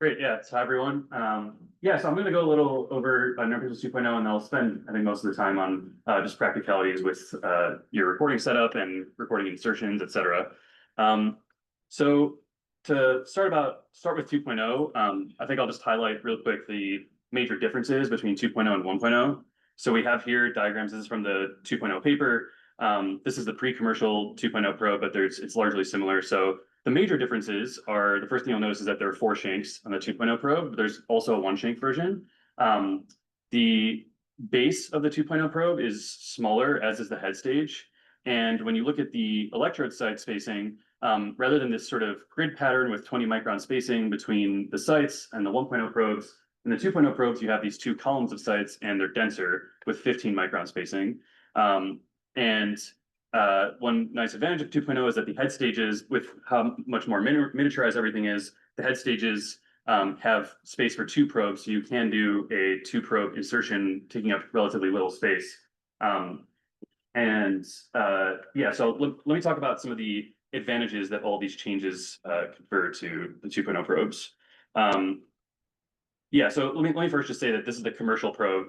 Great, yeah, so hi everyone. Yeah, so I'm going to go a little over NP2 2.0, and I'll spend, I think, most of the time on just practicalities with your recording setup and recording insertions, etc. So to start with 2.0, I think I'll just highlight real quick the major differences between 2.0 and 1.0. So we have here diagrams. This is from the 2.0 paper. This is the pre-commercial 2.0 Pro, but it's largely similar. So the major differences are, the first thing you'll notice is that there are 4 shanks on the 2.0 probe. There's also a 1-shank version. The base of the 2.0 probe is smaller, as is the head stage. And when you look at the electrode site spacing, rather than this sort of grid pattern with 20 micron spacing between the sites and the 1.0 probes, in the 2.0 probes, you have these 2 columns of sites, and they're denser with 15 micron spacing. One nice advantage of 2.0 is that the head stages, with how much more miniaturized everything is, the head stages have space for 2 probes, so you can do a 2-probe insertion taking up relatively little space. Yeah, so let me talk about some of the advantages that all these changes confer to the 2.0 probes. Yeah, so let me first just say that this is the commercial probe.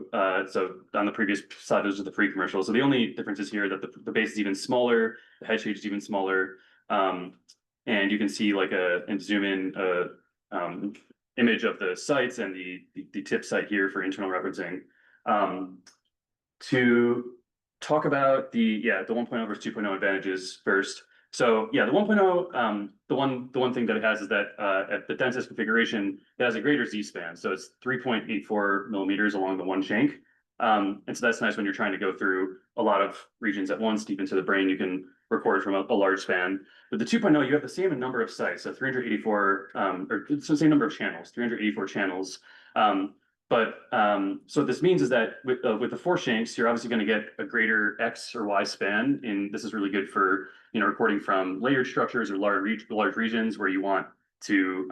So on the previous slide, those are the pre-commercial. So the only difference is here that the base is even smaller, the head stage is even smaller, and you can see like and zoom in image of the sites and the tip site here for internal referencing. To talk about the 1.0 versus 2.0 advantages first. So yeah, the 1.0, the one thing that it has is that at the densest configuration, it has a greater Z-span. So it's 3.84 millimeters along the 1 shank. And so that's nice when you're trying to go through a lot of regions at once, deep into the brain. You can record from a large span. With the 2.0, you have the same number of sites, so 384, or it's the same number of channels, 384 channels. So what this means is that with the 4 shanks, you're obviously going to get a greater X or Y span, and this is really good for recording from layered structures or large regions where you want to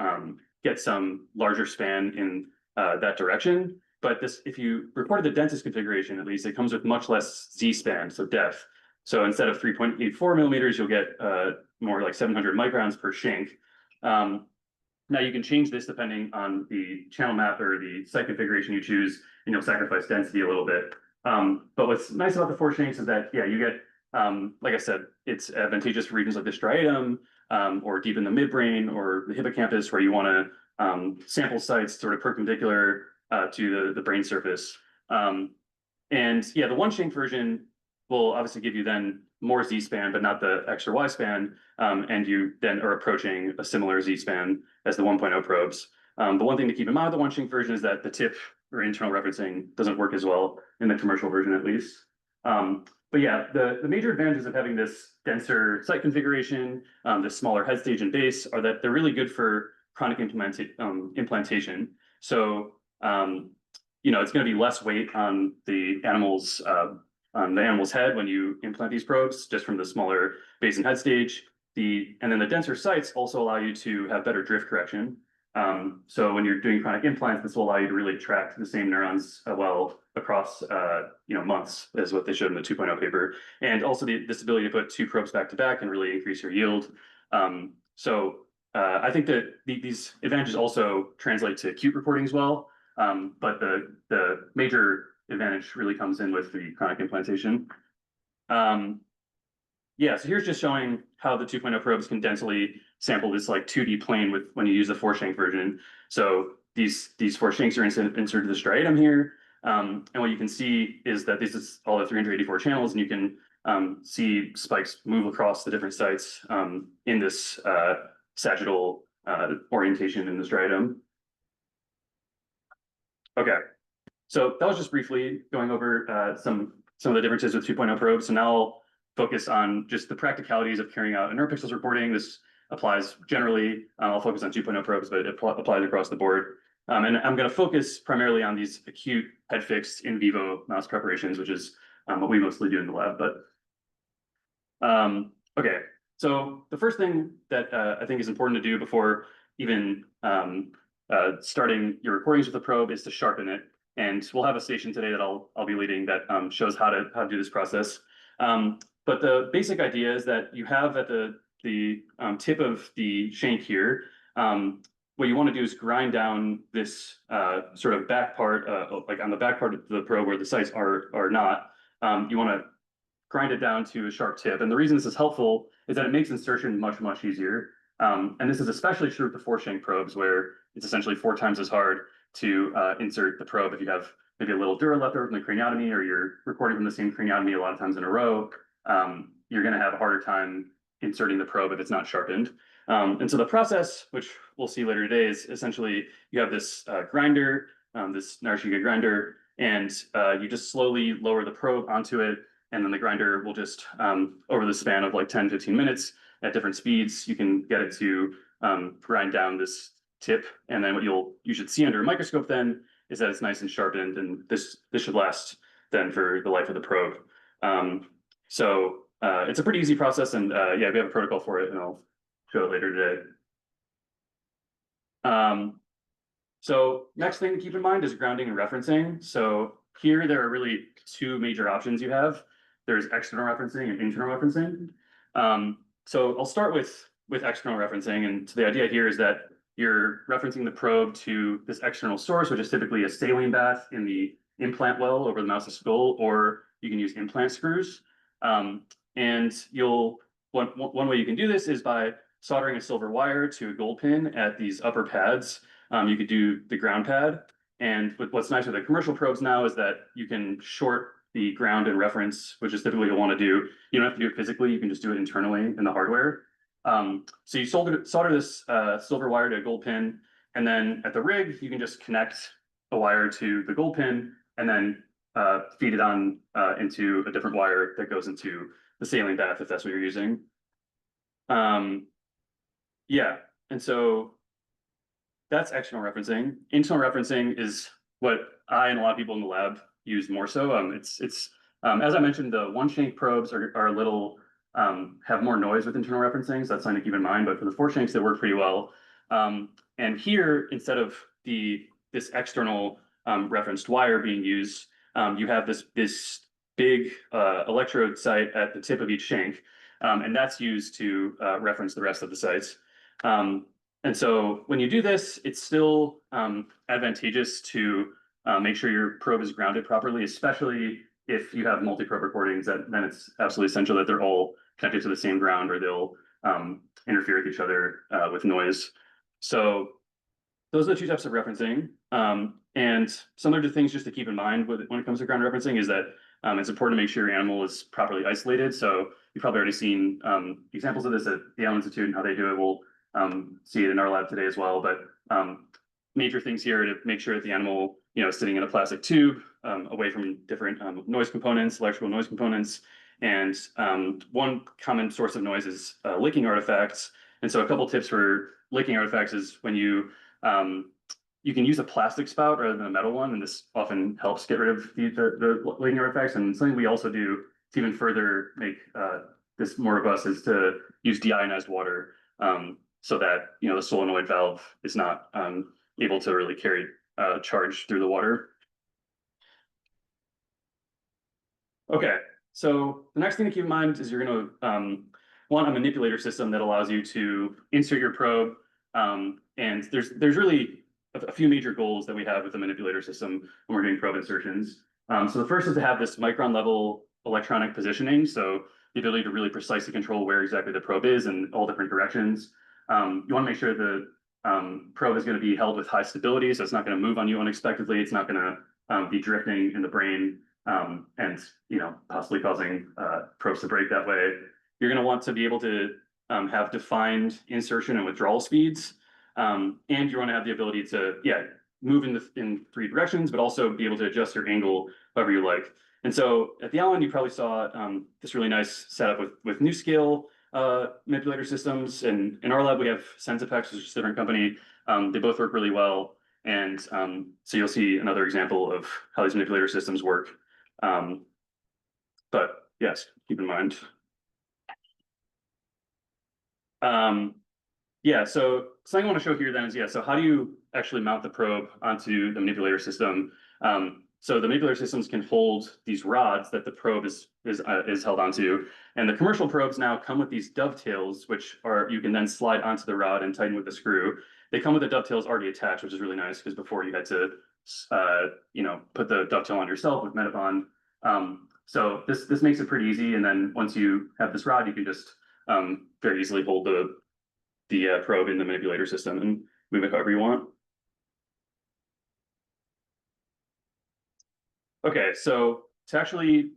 get some larger span in that direction. But if you recorded the densest configuration, at least, it comes with much less Z-span, so depth. So instead of 3.84 millimeters, you'll get more like 700 microns per shank. Now you can change this depending on the channel map or the site configuration you choose, and you'll sacrifice density a little bit. But what's nice about the 4 shanks is that, yeah, you get, like I said, it's advantageous for regions like the striatum, or deep in the midbrain or the hippocampus, where you want to sample sites sort of perpendicular to the brain surface. And yeah, the 1 shank version will obviously give you then more Z-span, but not the X or Y span, and you then are approaching a similar Z-span as the 1.0 probes. But one thing to keep in mind with the 1 shank version is that the tip or internal referencing doesn't work as well in the commercial version, at least. But yeah, the major advantages of having this denser site configuration, this smaller head stage and base, are that they're really good for chronic implantation. So it's going to be less weight on the animal's head when you implant these probes, just from the smaller base and head stage. And then the denser sites also allow you to have better drift correction. So when you're doing chronic implants, this will allow you to really track the same neurons well across months, as what they showed in the 2.0 paper. And also this ability to put 2 probes back to back and really increase your yield. I think that these advantages also translate to acute recording as well. But the major advantage really comes in with the chronic implantation. Yeah, so here's just showing how the 2.0 probes can densely sample this like 2D plane when you use the 4 shank version. So these 4 shanks are inserted to the striatum here. And what you can see is that this is all the 384 channels, and you can see spikes move across the different sites in this sagittal orientation in the striatum. Okay, so that was just briefly going over some of the differences with 2.0 probes. So now I'll focus on just the practicalities of carrying out a neuropixels recording. This applies generally. I'll focus on 2.0 probes, but it applies across the board. And I'm going to focus primarily on these acute head fixed in vivo mouse preparations, which is what we mostly do in the lab. But okay, so the first thing that I think is important to do before even starting your recordings with the probe is to sharpen it. And we'll have a station today that I'll be leading that shows how to do this process. But the basic idea is that you have at the tip of the shank here, what you want to do is grind down this sort of back part, like on the back part of the probe where the sites are not. You want to grind it down to a sharp tip. And the reason this is helpful is that it makes insertion much, much easier. And this is especially true with the four-shank probes, where it's essentially 4 times as hard to insert the probe if you have maybe a little dura left over from the craniotomy, or you're recording from the same craniotomy a lot of times in a row. You're going to have a harder time inserting the probe if it's not sharpened. And so the process, which we'll see later today, is essentially you have this grinder, this Narushika grinder, and you just slowly lower the probe onto it, and then the grinder will just, over the span of like 10, 15 minutes at different speeds, you can get it to grind down this tip. And then what you should see under a microscope then is that it's nice and sharpened, and this should last then for the life of the probe. So it's a pretty easy process, and yeah, we have a protocol for it, and I'll show it later today. So next thing to keep in mind is grounding and referencing. So here there are really 2 major options you have. There's external referencing and internal referencing. So I'll start with external referencing, and the idea here is that you're referencing the probe to this external source, which is typically a saline bath in the implant well over the mouse's skull, or you can use implant screws. And one way you can do this is by soldering a silver wire to a gold pin at these upper pads. You could do the ground pad. And what's nice with the commercial probes now is that you can short the ground and reference, which is typically what you'll want to do. You don't have to do it physically, you can just do it internally in the hardware. So you solder this silver wire to a gold pin, and then at the rig, you can just connect a wire to the gold pin and then feed it on into a different wire that goes into the saline bath if that's what you're using. Yeah, and so that's external referencing. Internal referencing is what I and a lot of people in the lab use more so. It's as I mentioned, the one-shank probes are a little have more noise with internal referencing, so that's something to keep in mind. But for the four shanks, they work pretty well. And here, instead of this external referenced wire being used, you have this big electrode site at the tip of each shank, and that's used to reference the rest of the sites. And so when you do this, it's still advantageous to make sure your probe is grounded properly, especially if you have multi-probe recordings. Then it's absolutely essential that they're all connected to the same ground, or they'll interfere with each other with noise. So those are the 2 types of referencing. And some other things just to keep in mind when it comes to ground referencing is that it's important to make sure your animal is properly isolated. So you've probably already seen examples of this at the Allen Institute and how they do it. We'll see it in our lab today as well. But major things here to make sure that the animal, is sitting in a plastic tube away from different noise components, electrical noise components. And one common source of noise is licking artifacts. And so a couple tips for licking artifacts is when you can use a plastic spout rather than a metal one, and this often helps get rid of the licking artifacts. And something we also do to even further make this more robust is to use deionized water, so that the solenoid valve is not able to really carry charge through the water. Okay, so the next thing to keep in mind is you're going to want a manipulator system that allows you to insert your probe. And there's really a few major goals that we have with the manipulator system when we're doing probe insertions. So the first is to have this micron level electronic positioning. So the ability to really precisely control where exactly the probe is in all different directions. You want to make sure the probe is going to be held with high stability, so it's not going to move on you unexpectedly. It's not going to be drifting in the brain and possibly causing probes to break that way. You're going to want to be able to have defined insertion and withdrawal speeds, and you want to have the ability to move in 3 directions, but also be able to adjust your angle however you like. And so at the Allen, you probably saw this really nice setup with new scale manipulator systems. And in our lab, we have Sensipex, which is a different company. They both work really well. And so you'll see another example of how these manipulator systems work. But yes, keep in mind. So something I want to show here then is, so how do you actually mount the probe onto the manipulator system? So the manipulator systems can hold these rods that the probe is held onto, and the commercial probes now come with these dovetails, which are you can then slide onto the rod and tighten with the screw. They come with the dovetails already attached, which is really nice because before you had to, put the dovetail on yourself with Metabond. So this makes it pretty easy, and then once you have this rod, you can just very easily hold the probe in the manipulator system and move it however you want. Okay, so to actually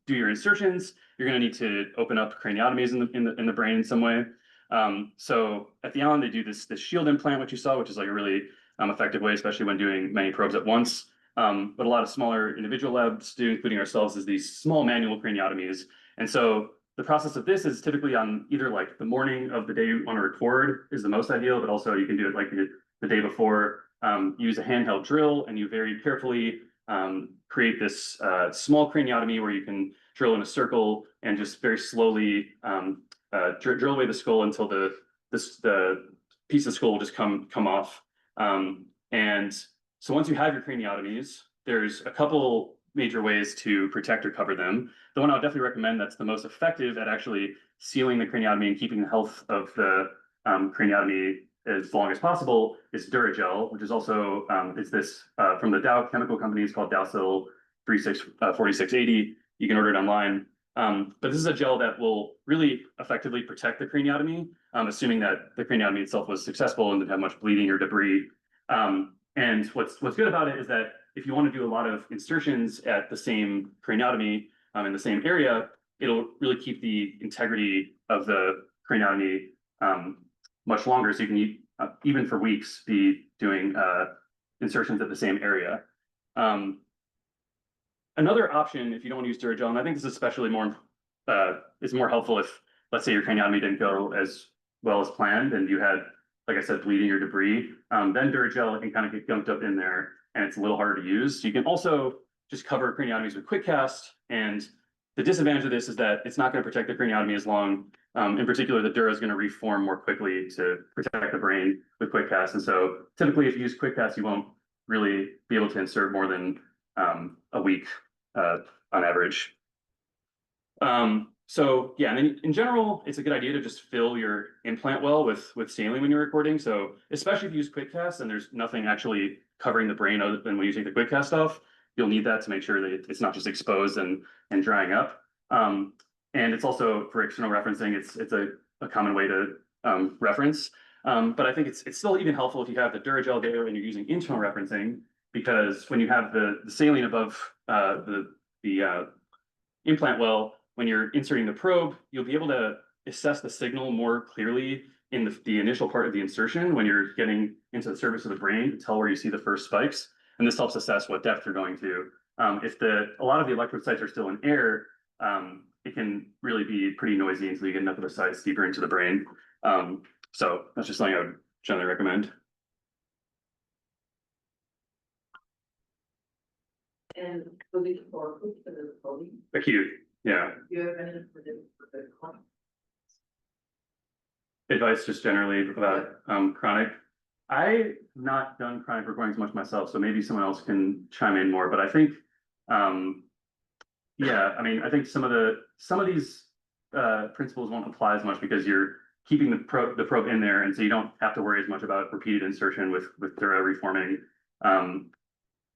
do your insertions, you're going to need to open up craniotomies in the brain in some way. So at the Allen, they do this shield implant, which you saw, which is like a really effective way, especially when doing many probes at once. But a lot of smaller individual labs do, including ourselves, is these small manual craniotomies. And so the process of this is typically on either like the morning of the day you want to record is the most ideal, but also you can do it like the day before. Use a handheld drill, and you very carefully create this small craniotomy where you can drill in a circle and just very slowly drill away the skull until the piece of skull will just come off. And so once you have your craniotomies, there's a couple major ways to protect or cover them. The one I would definitely recommend that's the most effective at actually sealing the craniotomy and keeping the health of the craniotomy as long as possible is Duragel, which is also it's this from the Dow chemical company. It's called Dowsil 4680. You can order it online. But this is a gel that will really effectively protect the craniotomy, assuming that the craniotomy itself was successful and didn't have much bleeding or debris. And what's good about it is that if you want to do a lot of insertions at the same craniotomy in the same area, it'll really keep the integrity of the craniotomy much longer. So you can even for weeks be doing insertions at the same area. Another option, if you don't want to use Duragel, and I think this is especially more helpful if, let's say, your craniotomy didn't go as well as planned and you had, like I said, bleeding or debris, then Duragel can kind of get gunked up in there and it's a little harder to use. So you can also just cover craniotomies with quick cast, and the disadvantage of this is that it's not going to protect the craniotomy as long. In particular, the dura is going to reform more quickly to protect the brain with quick cast. And so typically if you use quick cast, you won't really be able to insert more than a week on average. So yeah, and then in general, it's a good idea to just fill your implant well with saline when you're recording. So especially if you use quick cast and there's nothing actually covering the brain other than when you take the quick cast off, you'll need that to make sure that it's not just exposed and drying up. And it's also for external referencing, it's a common way to reference. But I think it's still even helpful if you have the Duragel there and you're using internal referencing, because when you have the saline above the implant well, when you're inserting the probe, you'll be able to assess the signal more clearly in the initial part of the insertion when you're getting into the surface of the brain to tell where you see the first spikes. And this helps assess what depth you're going to. If a lot of the electrode sites are still in air, it can really be pretty noisy until you get enough of the sites deeper into the brain. So that's just something I would generally recommend. And for the coding, Acute, yeah. do you have any for the chronic? Advice just generally about chronic. I've not done chronic recordings much myself, so maybe someone else can chime in more. But I think, yeah, I mean, I think some of these principles won't apply as much because you're keeping the probe in there, and so you don't have to worry as much about repeated insertion with dura reforming.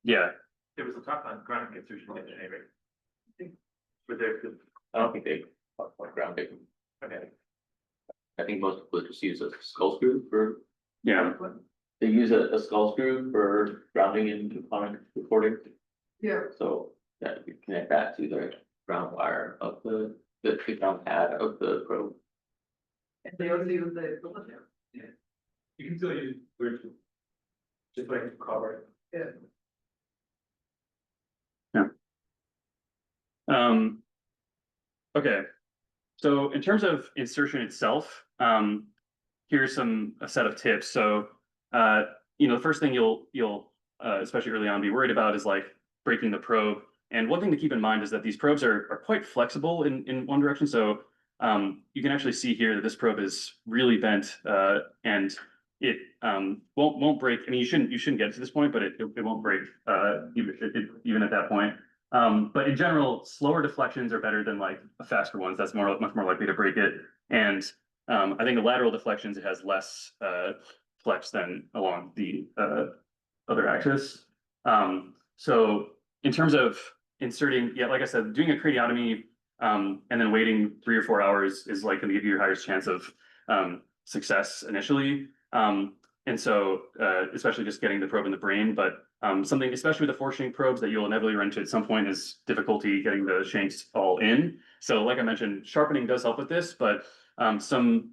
Yeah. There was a talk on ground insertion anyway. I don't think they talk about ground. Okay. I think most people just use a skull screw for. Yeah. They use a skull screw for grounding in phonic recording. Yeah. So that you connect that to the ground wire of the ground pad of the probe. And they also use the filter. Yeah. You can still use virtual. Just like cover. Yeah. Okay, so in terms of insertion itself, here's a set of tips. So, the first thing you'll especially early on be worried about is like breaking the probe. And one thing to keep in mind is that these probes are quite flexible in one direction. So you can actually see here that this probe is really bent, and it won't break. I mean, you shouldn't get to this point, but it won't break even at that point. But in general, slower deflections are better than like faster ones. That's much more likely to break it. And I think the lateral deflections, it has less flex than along the other axis. So in terms of inserting, yeah, like I said, doing a craniotomy and then waiting 3 or 4 hours is like going to give you your highest chance of success initially. And so especially just getting the probe in the brain, but something, especially with the 4-shank probes that you'll inevitably run into at some point, is difficulty getting the shanks all in. So like I mentioned, sharpening does help with this, but some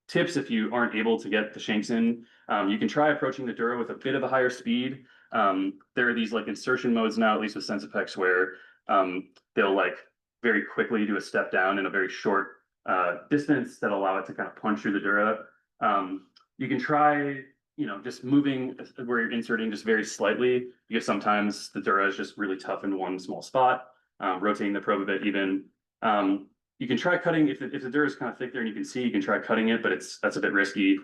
tips if you aren't able to get the shanks in, you can try approaching the dura with a bit of a higher speed. There are these like insertion modes now, at least with Sensipex, where they'll like very quickly do a step down in a very short distance that allow it to kind of punch through the dura. You can try, just moving where you're inserting just very slightly, because sometimes the dura is just really tough in one small spot, rotating the probe a bit even. You can try cutting, if the dura is kind of thick there and you can see, you can try cutting it, but that's a bit risky.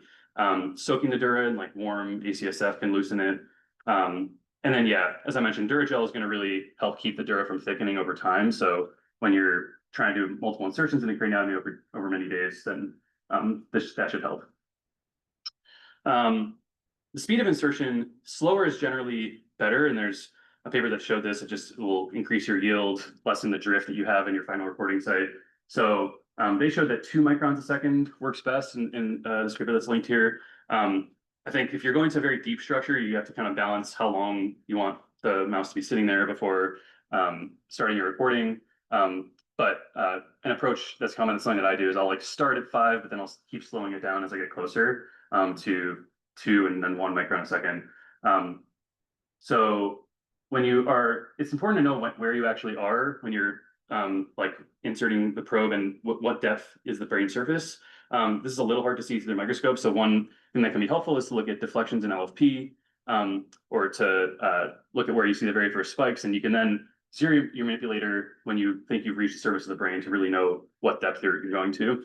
Soaking the dura in like warm ACSF can loosen it. And then, yeah, as I mentioned, Duragel is going to really help keep the dura from thickening over time. So when you're trying to do multiple insertions in the craniotomy over many days, then that should help. The speed of insertion, slower is generally better, and there's a paper that showed this. It just will increase your yield, lessen the drift that you have in your final recording site. So they showed that 2 microns a second works best in this paper that's linked here. I think if you're going to a very deep structure, you have to kind of balance how long you want the mouse to be sitting there before starting your recording. But an approach that's common, something that I do, is I'll like start at 5, but then I'll keep slowing it down as I get closer to 2 and then 1 micron a second. So when it's important to know where you actually are when you're like inserting the probe and what depth is the brain surface. This is a little hard to see through the microscope. So one thing that can be helpful is to look at deflections in LFP, or to look at where you see the very first spikes, and you can then zero your manipulator when you think you've reached the surface of the brain to really know what depth you're going to.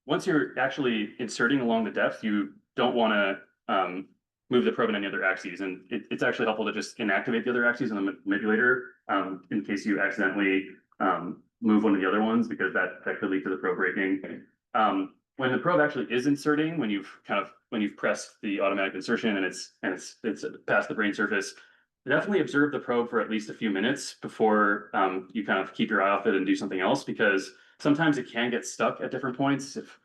Once you're actually inserting along the depth, you don't want to move the probe in any other axes, and it's actually helpful to just inactivate the other axes in the manipulator in case you accidentally move one of the other ones, because that could lead to the probe breaking. When the probe actually is inserting, when you've pressed the automatic insertion and it's past the brain surface, definitely observe the probe for at least a few minutes before you kind of keep your eye off it and do something else, because sometimes it can get stuck at different points if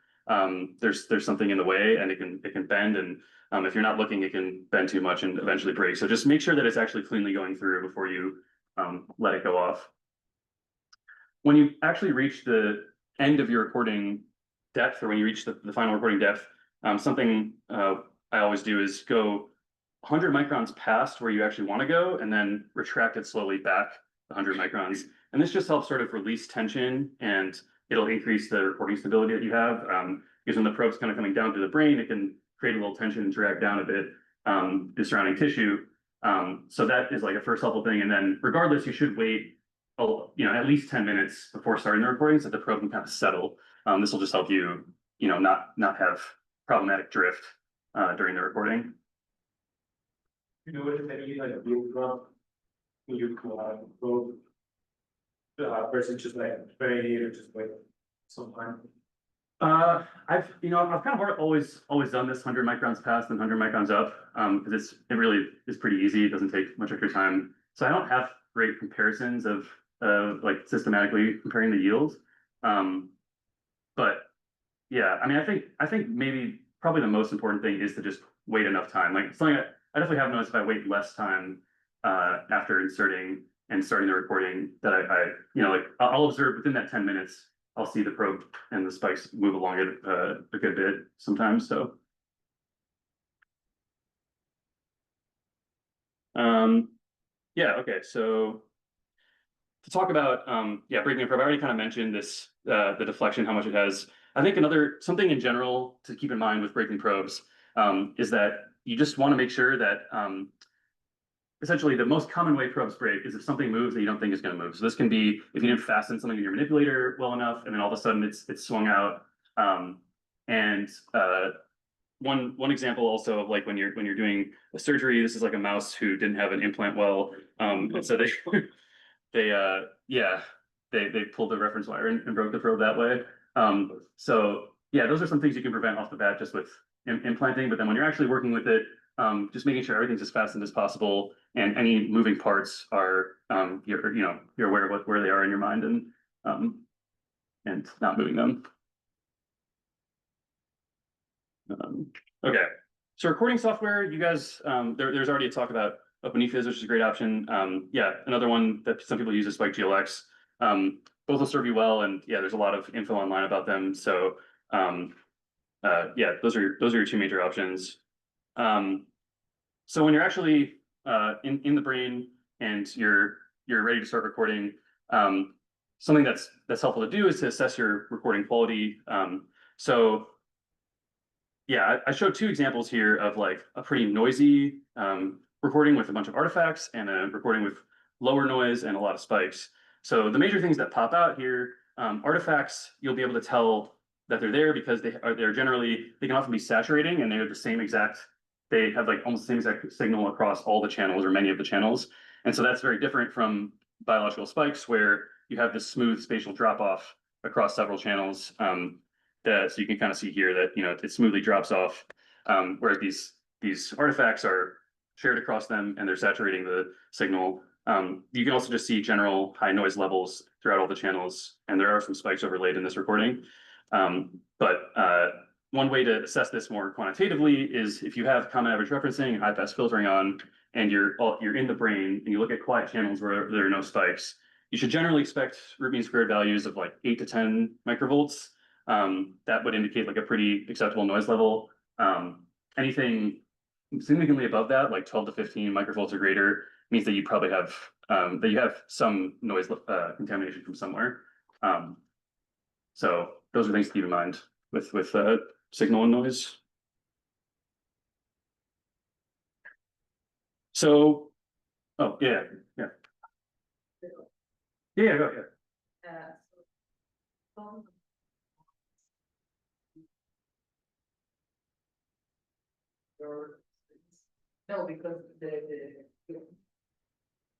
there's something in the way, and it can bend, and if you're not looking, it can bend too much and eventually break. So just make sure that it's actually cleanly going through before you let it go off. When you actually reach the end of your recording depth, or when you reach the final recording depth, something I always do is go 100 microns past where you actually want to go, and then retract it slowly back 100 microns. And this just helps sort of release tension, and it'll increase the recording stability that you have. Because when the probe's kind of coming down to the brain, it can create a little tension and drag down a bit the surrounding tissue. So that is like a first helpful thing. And then regardless, you should wait at least 10 minutes before starting the recording so that the probe can kind of settle. This will just help you, not have problematic drift during the recording. If any like blue drop when you probe versus just like very or just like sometime. I've kind of always done this 100 microns past and 100 microns up, because it really is pretty easy. It doesn't take much extra time. So I don't have great comparisons of like systematically comparing the yields. But yeah, I mean, I think maybe probably the most important thing is to just wait enough time. Like something I definitely have noticed, if I wait less time after inserting and starting the recording, that I'll observe within that 10 minutes, I'll see the probe and the spikes move along it a good bit sometimes. So yeah, okay. So to talk about breaking a probe, I already kind of mentioned this, the deflection, how much it has. I think something in general to keep in mind with breaking probes is that you just want to make sure that essentially the most common way probes break is if something moves that you don't think is going to move. So this can be if you didn't fasten something in your manipulator well enough, and then all of a sudden it's swung out. one example also of like when you're doing a surgery, this is like a mouse who didn't have an implant well, and so they yeah, they pulled the reference wire and broke the probe that way. So yeah, those are some things you can prevent off the bat just with implanting. But then when you're actually working with it, just making sure everything's as fastened as possible and any moving parts are you're aware of where they are in your mind and not moving them. Okay, so recording software, you guys, there's already a talk about OpenEFIS, which is a great option. Yeah, another one that some people use is Spike GLX. Both will serve you well, and yeah, there's a lot of info online about them. So yeah, those are your two major options. So when you're actually in the brain and you're ready to start recording, something that's helpful to do is to assess your recording quality. So yeah, I showed two examples here of like a pretty noisy recording with a bunch of artifacts and a recording with lower noise and a lot of spikes. So the major things that pop out here, artifacts, you'll be able to tell that they're there because they're generally, they can often be saturating and they're the same exact, they have like almost the same exact signal across all the channels or many of the channels. And so that's very different from biological spikes where you have this smooth spatial drop off across several channels. So you can kind of see here that it smoothly drops off, whereas these artifacts are shared across them and they're saturating the signal. You can also just see general high noise levels throughout all the channels, and there are some spikes overlaid in this recording. But one way to assess this more quantitatively is if you have common average referencing and high pass filtering on, and you're in the brain and you look at quiet channels where there are no spikes, you should generally expect root mean squared values of like 8 to 10 microvolts. That would indicate like a pretty acceptable noise level. Anything significantly above that, like 12 to 15 microvolts or greater, means that you probably have some noise contamination from somewhere. So those are things to keep in mind with signal and noise. So, oh yeah, yeah, yeah, go yeah. So, no, because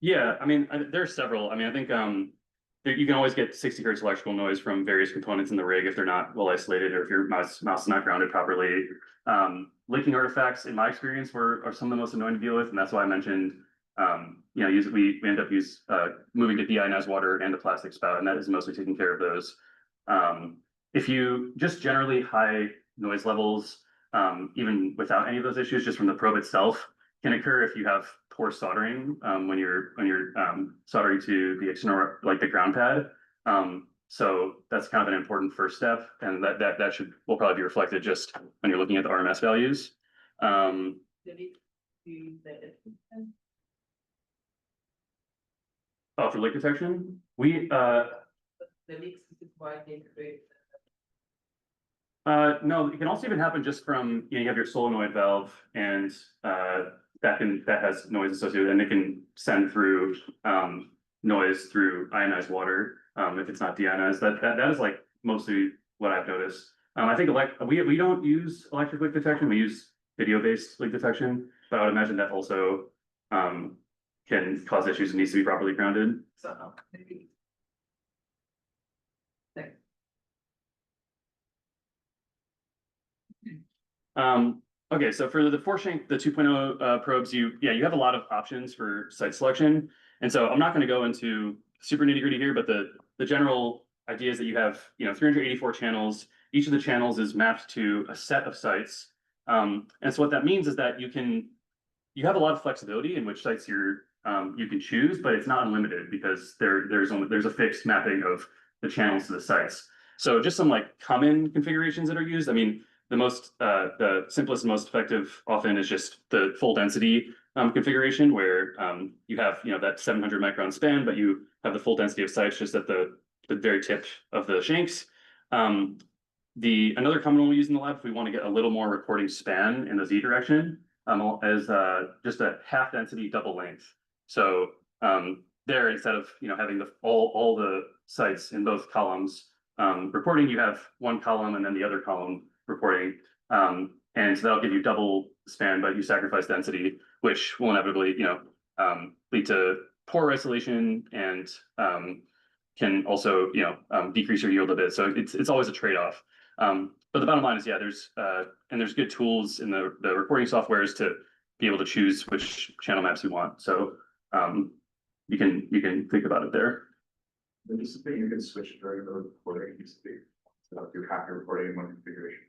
Yeah, I mean, there are several. I mean, I think you can always get 60 hertz electrical noise from various components in the rig if they're not well isolated or if your mouse is not grounded properly. Linking artifacts, in my experience, are some of the most annoying to deal with, and that's why I mentioned, we end up moving to deionized water and a plastic spout, and that is mostly taking care of those. If you just generally high noise levels, even without any of those issues, just from the probe itself, can occur if you have poor soldering when you're soldering to the external, like the ground pad. So that's kind of an important first step, and that will probably be reflected just when you're looking at the RMS values. Oh, for leak detection, the leaks is why they create. no, it can also even happen just from, you have your solenoid valve and that has noise associated, and it can send through noise through ionized water if it's not deionized. That is like mostly what I've noticed. I think we don't use electric leak detection, we use video-based leak detection, but I would imagine that also can cause issues and needs to be properly grounded. So maybe. Thanks. Okay, so for the four-shank, the 2.0 probes, you have a lot of options for site selection. And so I'm not going to go into super nitty-gritty here, but the general idea is that you have 384 channels. Each of the channels is mapped to a set of sites. And so what that means is that you have a lot of flexibility in which sites you can choose, but it's not unlimited because there's a fixed mapping of the channels to the sites. So just some like common configurations that are used. I mean, the simplest and most effective often is just the full density configuration where you have that 700 micron span, but you have the full density of sites just at the very tip of the shanks. Another common one we use in the lab if we want to get a little more recording span in the Z direction is just a half density double length. So there, instead of having all the sites in both columns recording, you have one column and then the other column recording. And so that'll give you double span, but you sacrifice density, which will inevitably, lead to pore isolation and can also, decrease your yield a bit. So it's always a trade-off. But the bottom line is, yeah, there's good tools in the recording softwares to be able to choose which channel maps you want. So you can think about it there. It used to be you could switch during the recording, it used to be, so do half your recording in one configuration.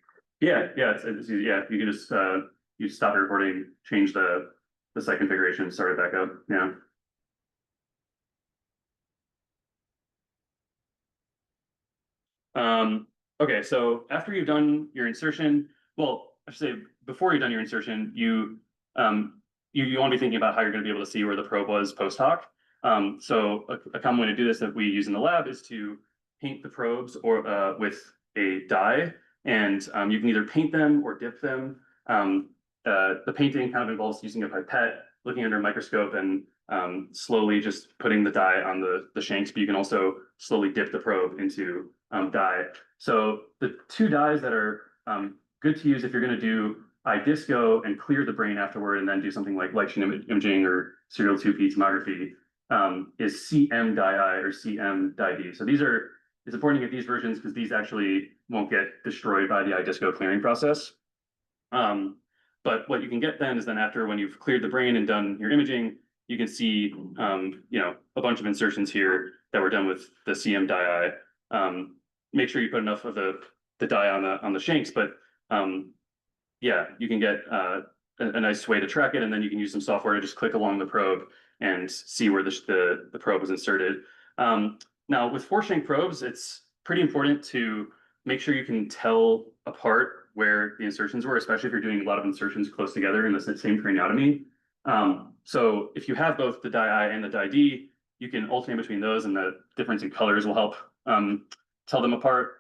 Yeah, yeah, you can just you stop your recording, change the site configuration, start it back up. Yeah. Okay, so after you've done your insertion, well, I should say before you've done your insertion, you want to be thinking about how you're going to be able to see where the probe was post hoc. So a common way to do this that we use in the lab is to paint the probes or with a dye, and you can either paint them or dip them. The painting kind of involves using a pipette, looking under a microscope, and slowly just putting the dye on the shanks, but you can also slowly dip the probe into dye. So the two dyes that are good to use if you're going to do iDisco and clear the brain afterward, and then do something like light chain imaging or serial 2P tomography, is CM dye I or CM dye D. So it's important to get these versions because these actually won't get destroyed by the iDisco clearing process. But what you can get then is after when you've cleared the brain and done your imaging, you can see a bunch of insertions here that were done with the CM dye I. Make sure you put enough of the dye on the shanks, but yeah, you can get a nice way to track it, and then you can use some software to just click along the probe and see where the probe was inserted. Now with 4-shank probes, it's pretty important to make sure you can tell apart where the insertions were, especially if you're doing a lot of insertions close together in the same craniotomy. So if you have both the dye I and the dye D, you can alternate between those, and the difference in colors will help tell them apart.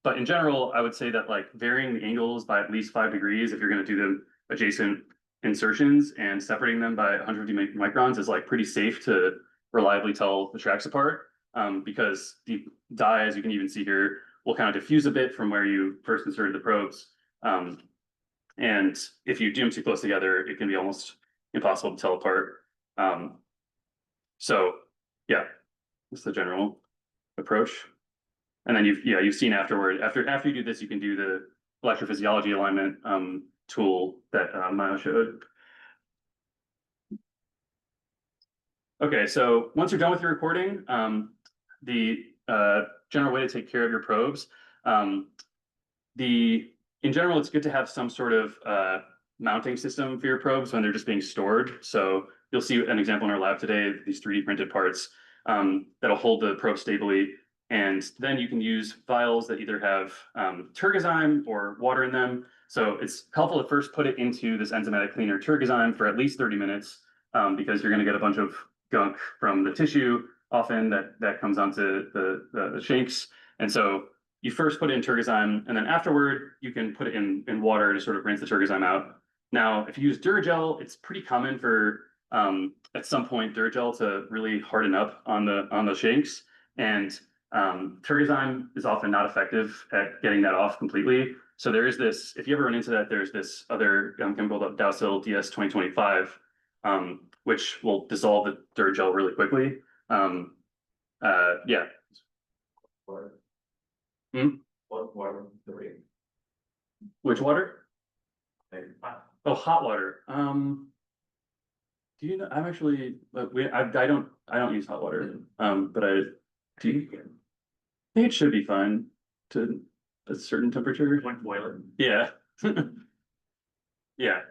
But in general, I would say that like varying the angles by at least 5 degrees, if you're going to do the adjacent insertions, and separating them by 150 microns is like pretty safe to reliably tell the tracks apart. Because the dye, as you can even see here, will kind of diffuse a bit from where you first inserted the probes. And if you do them too close together, it can be almost impossible to tell apart. So yeah, that's the general approach. And then you've seen afterward, after you do this, you can do the electrophysiology alignment tool that Maya showed. Okay, so once you're done with your recording, the general way to take care of your probes, in general, it's good to have some sort of mounting system for your probes when they're just being stored. So you'll see an example in our lab today, these 3D printed parts that'll hold the probe stably. And then you can use vials that either have turgozyme or water in them. So it's helpful to first put it into this enzymatic cleaner turgozyme for at least 30 minutes because you're going to get a bunch of gunk from the tissue often that comes onto the shanks. And so you first put it in turgozyme, and then afterward, you can put it in water to sort of rinse the turgozyme out. Now, if you use Duragel, it's pretty common for at some point Duragel to really harden up on the shanks, and turgozyme is often not effective at getting that off completely. So there is this, if you ever run into that, there's this other chemical called Dowsil DS 2025, which will dissolve the Duragel really quickly. Yeah. Water. Hmm? What water? The rate. Which water? Maybe. Oh, hot water. Do you know? I'm actually I don't use hot water. But do you think it should be fine to a certain temperature? Like boil it. Yeah. Yeah.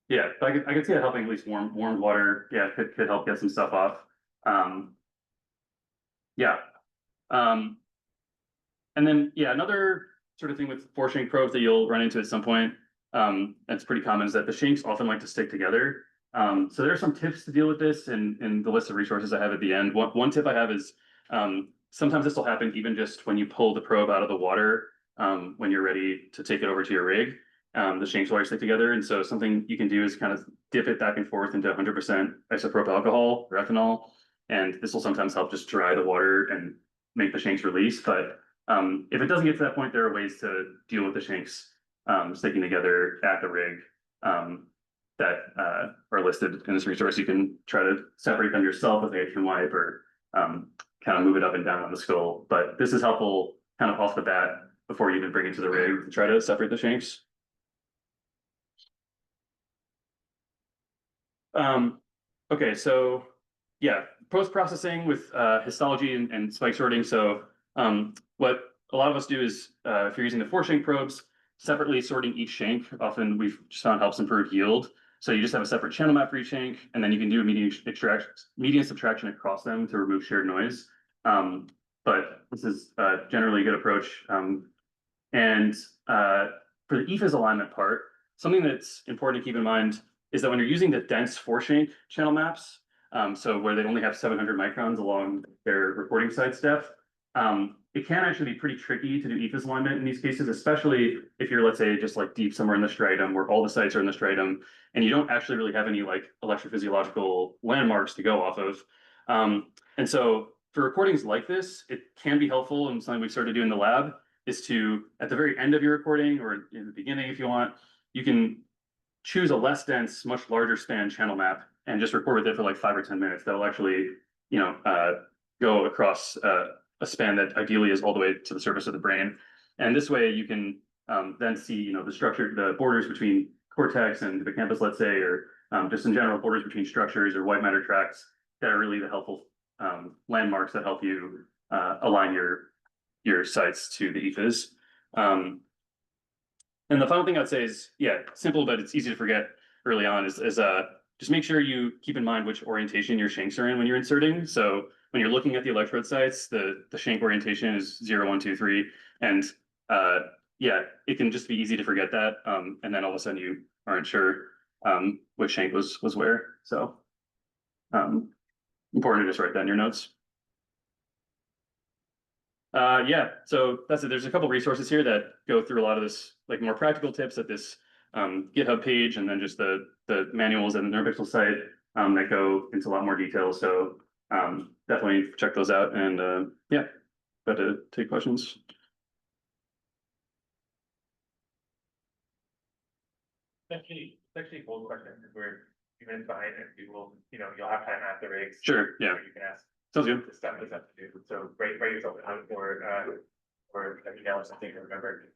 Yeah, but I could see it helping at least warm water. Yeah, could help get some stuff off. Yeah. And then yeah, another sort of thing with 4-shank probes that you'll run into at some point, that's pretty common, is that the shanks often like to stick together. So there are some tips to deal with this in the list of resources I have at the end. One tip I have is sometimes this will happen even just when you pull the probe out of the water when you're ready to take it over to your rig. The shanks will already stick together, and so something you can do is kind of dip it back and forth into 100% isopropyl alcohol or ethanol, and this will sometimes help just dry the water and make the shanks release. But if it doesn't get to that point, there are ways to deal with the shanks sticking together at the rig, that are listed in this resource. You can try to separate them yourself with a kitchen wipe or kind of move it up and down on the skull. But this is helpful kind of off the bat before you even bring it to the rig to try to separate the shanks. Okay, so yeah, post-processing with histology and spike sorting. So what a lot of us do is if you're using the 4-shank probes, separately sorting each shank, often we've just found helps improve yield. So you just have a separate channel map for each shank, and then you can do a median subtraction across them to remove shared noise. But this is generally a good approach. And for the EFIS alignment part, something that's important to keep in mind is that when you're using the dense 4-shank channel maps, so where they only have 700 microns along their recording site depth, it can actually be pretty tricky to do EFIS alignment in these cases, especially if you're, let's say, just like deep somewhere in the striatum where all the sites are in the striatum and you don't actually really have any like electrophysiological landmarks to go off of. And so for recordings like this, it can be helpful, and something we've started to do in the lab is to, at the very end of your recording or in the beginning, if you want, you can choose a less dense, much larger span channel map and just record with it for like 5 or 10 minutes. That will actually, go across a span that ideally is all the way to the surface of the brain. And this way you can then see, the structure, the borders between cortex and hippocampus, let's say, or just in general borders between structures or white matter tracts that are really the helpful landmarks that help you align your sites to the EFIS. And the final thing I'd say is, yeah, simple, but it's easy to forget early on is just make sure you keep in mind which orientation your shanks are in when you're inserting. So when you're looking at the electrode sites, the shank orientation is 0, 1, 2, 3. And yeah, it can just be easy to forget that. And then all of a sudden you aren't sure which shank was where. So important to just write that in your notes. Yeah, so that's it. There's a couple resources here that go through a lot of this, like more practical tips at this GitHub page, and then just the manuals and the NeuroPixel site that go into a lot more detail. So definitely check those out. And yeah, about to take questions. Actually, a bold question because we're even behind it. People, you'll have time after rigs. Sure, yeah. You can ask Sounds good. the stuff that's up to do. So write yourself down or an email or something to remember.